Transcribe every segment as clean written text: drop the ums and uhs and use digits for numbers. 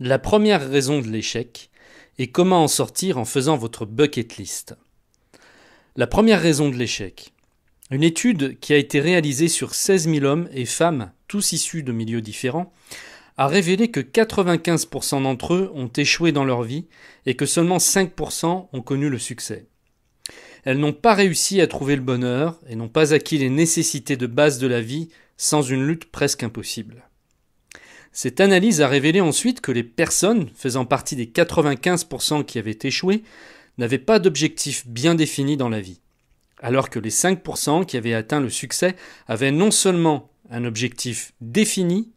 La première raison de l'échec est comment en sortir en faisant votre bucket list. La première raison de l'échec. Une étude qui a été réalisée sur 16 000 hommes et femmes, tous issus de milieux différents, a révélé que 95% d'entre eux ont échoué dans leur vie et que seulement 5% ont connu le succès. Elles n'ont pas réussi à trouver le bonheur et n'ont pas acquis les nécessités de base de la vie sans une lutte presque impossible. Cette analyse a révélé ensuite que les personnes faisant partie des 95% qui avaient échoué n'avaient pas d'objectif bien défini dans la vie, alors que les 5% qui avaient atteint le succès avaient non seulement un objectif défini,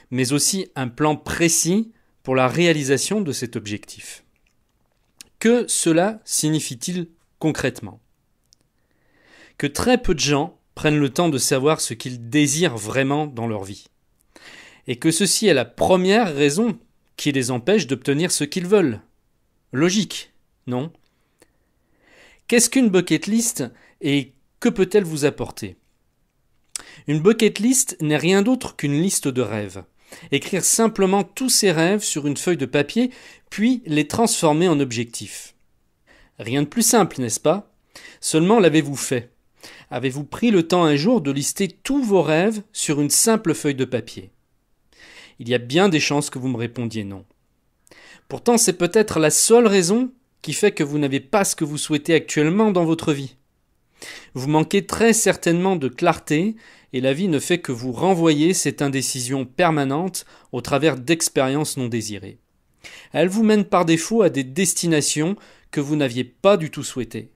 mais aussi un plan précis pour la réalisation de cet objectif. Que cela signifie-t-il concrètement ? Que très peu de gens prennent le temps de savoir ce qu'ils désirent vraiment dans leur vie. Et que ceci est la première raison qui les empêche d'obtenir ce qu'ils veulent. Logique, non ? Qu'est-ce qu'une bucket list et que peut-elle vous apporter ? Une bucket list n'est rien d'autre qu'une liste de rêves. Écrire simplement tous ces rêves sur une feuille de papier, puis les transformer en objectifs. Rien de plus simple, n'est-ce pas ? Seulement l'avez-vous fait ? Avez-vous pris le temps un jour de lister tous vos rêves sur une simple feuille de papier ? Il y a bien des chances que vous me répondiez non. Pourtant, c'est peut-être la seule raison qui fait que vous n'avez pas ce que vous souhaitez actuellement dans votre vie. Vous manquez très certainement de clarté et la vie ne fait que vous renvoyer cette indécision permanente au travers d'expériences non désirées. Elle vous mène par défaut à des destinations que vous n'aviez pas du tout souhaitées.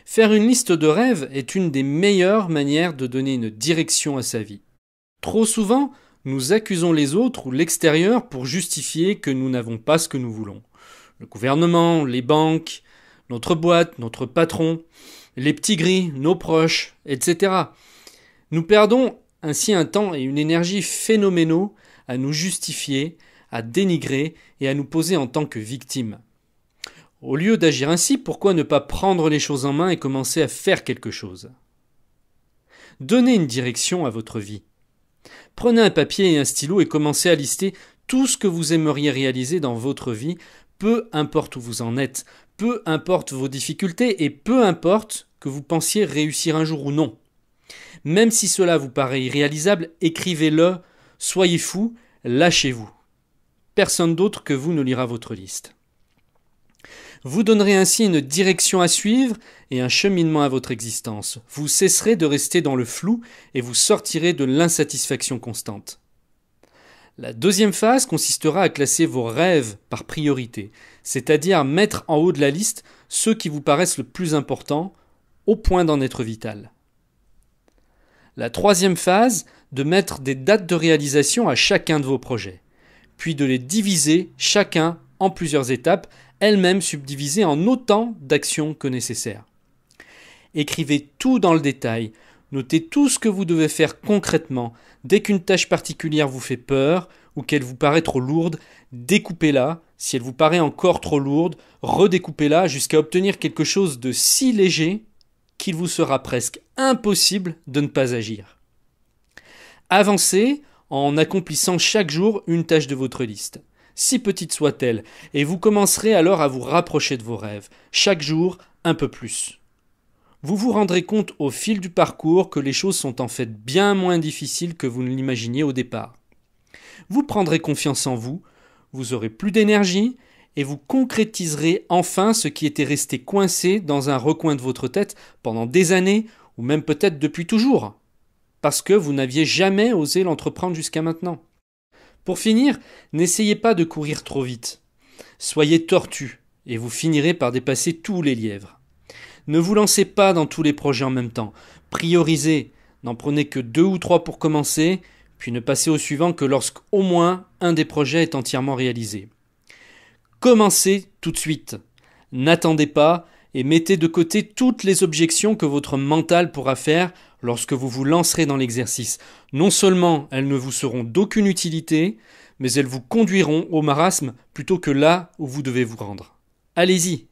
Faire une liste de rêves est une des meilleures manières de donner une direction à sa vie. Trop souvent, nous accusons les autres ou l'extérieur pour justifier que nous n'avons pas ce que nous voulons. Le gouvernement, les banques, notre boîte, notre patron, les petits gris, nos proches, etc. Nous perdons ainsi un temps et une énergie phénoménaux à nous justifier, à dénigrer et à nous poser en tant que victimes. Au lieu d'agir ainsi, pourquoi ne pas prendre les choses en main et commencer à faire quelque chose ? Donnez une direction à votre vie. Prenez un papier et un stylo et commencez à lister tout ce que vous aimeriez réaliser dans votre vie, peu importe où vous en êtes, peu importe vos difficultés et peu importe que vous pensiez réussir un jour ou non. Même si cela vous paraît irréalisable, écrivez-le, soyez fou, lâchez-vous. Personne d'autre que vous ne lira votre liste. Vous donnerez ainsi une direction à suivre et un cheminement à votre existence. Vous cesserez de rester dans le flou et vous sortirez de l'insatisfaction constante. La deuxième phase consistera à classer vos rêves par priorité, c'est-à-dire mettre en haut de la liste ceux qui vous paraissent le plus importants, au point d'en être vital. La troisième phase, de mettre des dates de réalisation à chacun de vos projets, puis de les diviser chacun en plusieurs étapes, elles-mêmes subdivisées en autant d'actions que nécessaire. Écrivez tout dans le détail, notez tout ce que vous devez faire concrètement. Dès qu'une tâche particulière vous fait peur ou qu'elle vous paraît trop lourde, découpez-la. Si elle vous paraît encore trop lourde, redécoupez-la jusqu'à obtenir quelque chose de si léger qu'il vous sera presque impossible de ne pas agir. Avancez en accomplissant chaque jour une tâche de votre liste, si petite soit-elle, et vous commencerez alors à vous rapprocher de vos rêves, chaque jour un peu plus. Vous vous rendrez compte au fil du parcours que les choses sont en fait bien moins difficiles que vous ne l'imaginiez au départ. Vous prendrez confiance en vous, vous aurez plus d'énergie et vous concrétiserez enfin ce qui était resté coincé dans un recoin de votre tête pendant des années ou même peut-être depuis toujours, parce que vous n'aviez jamais osé l'entreprendre jusqu'à maintenant. Pour finir, n'essayez pas de courir trop vite. Soyez tortue et vous finirez par dépasser tous les lièvres. Ne vous lancez pas dans tous les projets en même temps. Priorisez, n'en prenez que 2 ou 3 pour commencer, puis ne passez au suivant que lorsqu'au moins un des projets est entièrement réalisé. Commencez tout de suite. N'attendez pas et mettez de côté toutes les objections que votre mental pourra faire lorsque vous vous lancerez dans l'exercice. Non seulement elles ne vous seront d'aucune utilité, mais elles vous conduiront au marasme plutôt que là où vous devez vous rendre. Allez-y,